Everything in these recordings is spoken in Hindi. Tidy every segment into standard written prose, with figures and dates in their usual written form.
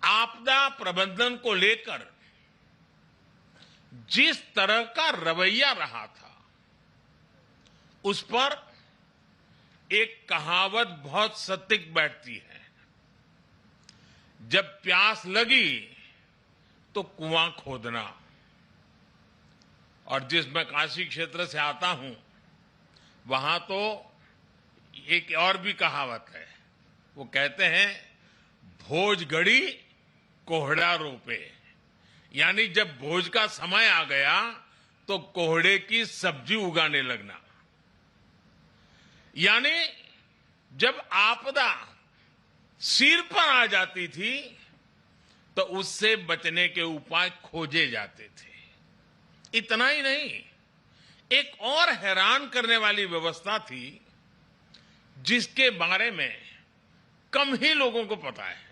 आपदा प्रबंधन को लेकर जिस तरह का रवैया रहा था, उस पर एक कहावत बहुत सटीक बैठती है। जब प्यास लगी तो कुआं खोदना। और जिस मैं काशी क्षेत्र से आता हूं, वहां तो एक और भी कहावत है। वो कहते हैं, भोज गड़ी कोहड़ा रोपे। यानी जब भोज का समय आ गया तो कोहड़े की सब्जी उगाने लगना। यानी जब आपदा सिर पर आ जाती थी तो उससे बचने के उपाय खोजे जाते थे। इतना ही नहीं, एक और हैरान करने वाली व्यवस्था थी जिसके बारे में कम ही लोगों को पता है।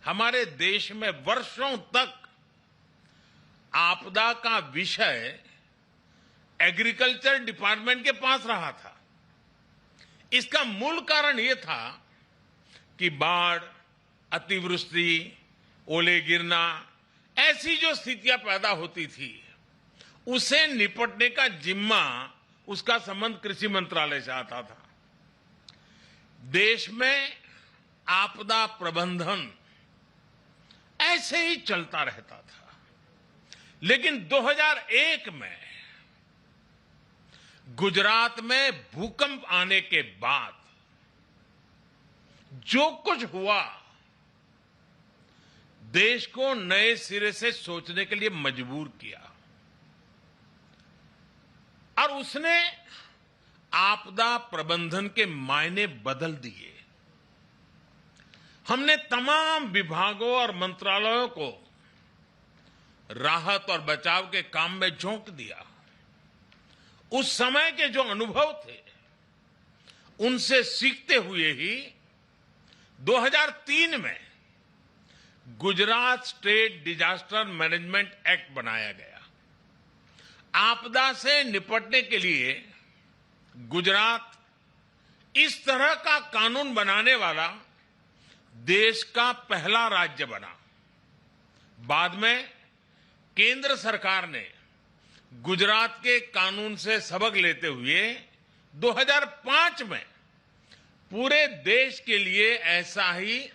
हमारे देश में वर्षों तक आपदा का विषय एग्रीकल्चर डिपार्टमेंट के पास रहा था। इसका मूल कारण यह था कि बाढ़, अतिवृष्टि, ओले गिरना, ऐसी जो स्थितियां पैदा होती थी, उसे निपटने का जिम्मा, उसका संबंध कृषि मंत्रालय से आता था। देश में आपदा प्रबंधन ऐसे ही चलता रहता था। लेकिन 2001 में गुजरात में भूकंप आने के बाद जो कुछ हुआ, देश को नए सिरे से सोचने के लिए मजबूर किया। और उसने आपदा प्रबंधन के मायने बदल दिए। हमने तमाम विभागों और मंत्रालयों को राहत और बचाव के काम में झोंक दिया। उस समय के जो अनुभव थे, उनसे सीखते हुए ही 2003 में Gujarat state disaster management act बनाया गया। आपदा से निपटने के लिए गुजरात इस तरह का कानून बनाने वाला देश का पहला राज्य बना। बाद में केंद्र सरकार ने गुजरात के कानून से सबक लेते हुए 2005 में पूरे देश के लिए ऐसा ही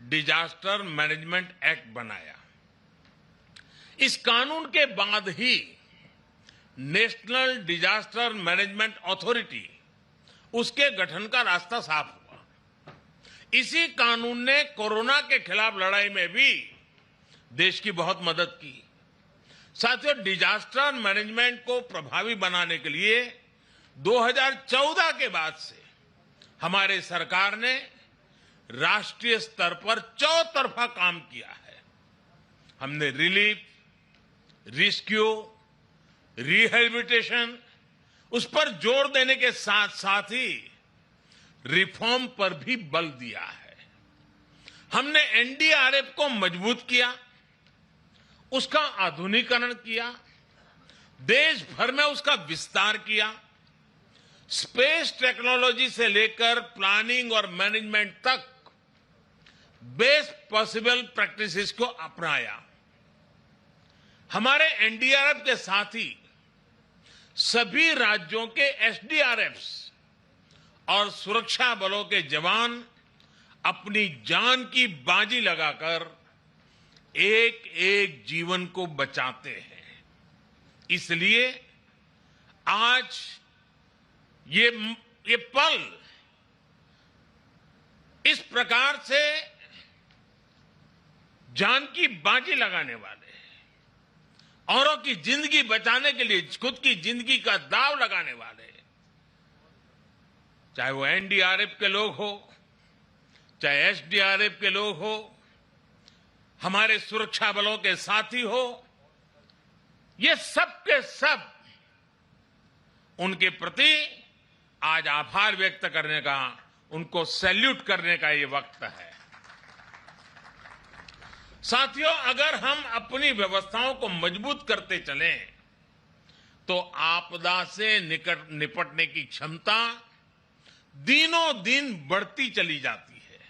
डिजास्टर मैनेजमेंट एक्ट बनाया। इस कानून के बाद ही नेशनल डिजास्टर मैनेजमेंट अथॉरिटी, उसके गठन का रास्ता साफ हुआ। इसी कानून ने कोरोना के खिलाफ लड़ाई में भी देश की बहुत मदद की। साथियों, डिजास्टर मैनेजमेंट को प्रभावी बनाने के लिए 2014 के बाद से हमारे सरकार ने राष्ट्रीय स्तर पर चौतरफा काम किया है। हमने रिलीफ, रेस्क्यू, रिहेबिलिटेशन, उस पर जोर देने के साथ साथ ही रिफॉर्म पर भी बल दिया है। हमने एनडीआरएफ को मजबूत किया, उसका आधुनिकीकरण किया, देश भर में उसका विस्तार किया। स्पेस टेक्नोलॉजी से लेकर प्लानिंग और मैनेजमेंट तक बेस्ट पॉसिबल प्रैक्टिसेस को अपनाया। हमारे एनडीआरएफ के साथ ही सभी राज्यों के एसडीआरएफ्स और सुरक्षा बलों के जवान अपनी जान की बाजी लगाकर एक एक जीवन को बचाते हैं। इसलिए आज ये पल इस प्रकार से जान की बाजी लगाने वाले, औरों की जिंदगी बचाने के लिए खुद की जिंदगी का दांव लगाने वाले, चाहे वो एनडीआरएफ के लोग हो, चाहे एसडीआरएफ के लोग हो, हमारे सुरक्षा बलों के साथी हो, ये सब के सब उनके प्रति आज आभार व्यक्त करने का, उनको सैल्यूट करने का ये वक्त है। साथियों, अगर हम अपनी व्यवस्थाओं को मजबूत करते चलें तो आपदा से निपटने की क्षमता दिनों दिन बढ़ती चली जाती है।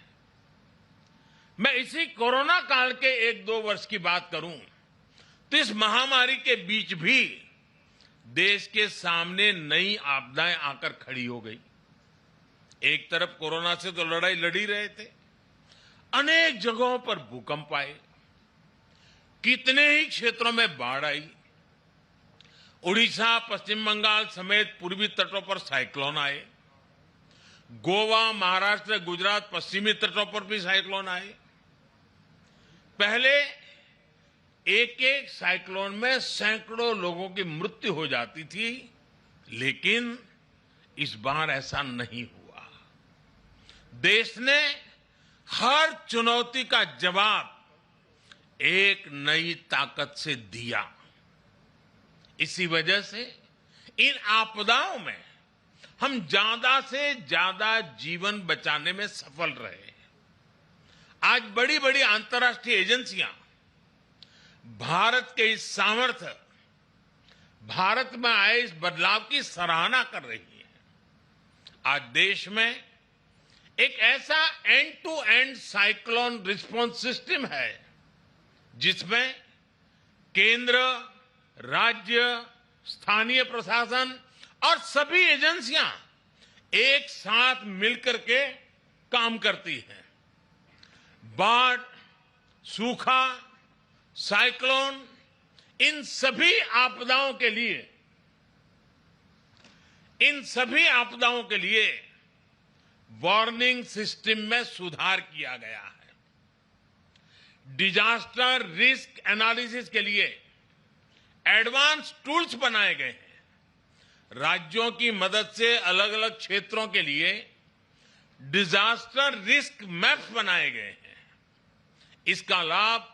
मैं इसी कोरोना काल के 1-2 वर्ष की बात करूं तो इस महामारी के बीच भी देश के सामने नई आपदाएं आकर खड़ी हो गई। एक तरफ कोरोना से तो लड़ाई लड़ी रहे थे, अनेक जगहों पर भूकंप आए, कितने ही क्षेत्रों में बाढ़ आई, उड़ीसा, पश्चिम बंगाल समेत पूर्वी तटों पर साइक्लोन आए, गोवा, महाराष्ट्र, गुजरात, पश्चिमी तटों पर भी साइक्लोन आए। पहले एक एक साइक्लोन में सैकड़ों लोगों की मृत्यु हो जाती थी, लेकिन इस बार ऐसा नहीं हुआ। देश ने हर चुनौती का जवाब एक नई ताकत से दिया। इसी वजह से इन आपदाओं में हम ज्यादा से ज्यादा जीवन बचाने में सफल रहे। आज बड़ी बड़ी अंतर्राष्ट्रीय एजेंसियां भारत के इस सामर्थ्य, भारत में आए इस बदलाव की सराहना कर रही है। आज देश में एक ऐसा end to end cyclone response system है जिसमें केंद्र, राज्य, स्थानीय प्रशासन और सभी एजेंसियां एक साथ मिलकर के काम करती हैं। बाढ़, सूखा, साइक्लोन, इन सभी आपदाओं के लिए वार्निंग सिस्टम में सुधार किया गया है। डिजास्टर रिस्क एनालिसिस के लिए एडवांस टूल्स बनाए गए हैं। राज्यों की मदद से अलग अलग क्षेत्रों के लिए डिजास्टर रिस्क मैप्स बनाए गए हैं। इसका लाभ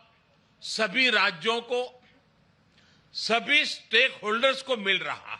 सभी राज्यों को, सभी स्टेक होल्डर्स को मिल रहा है।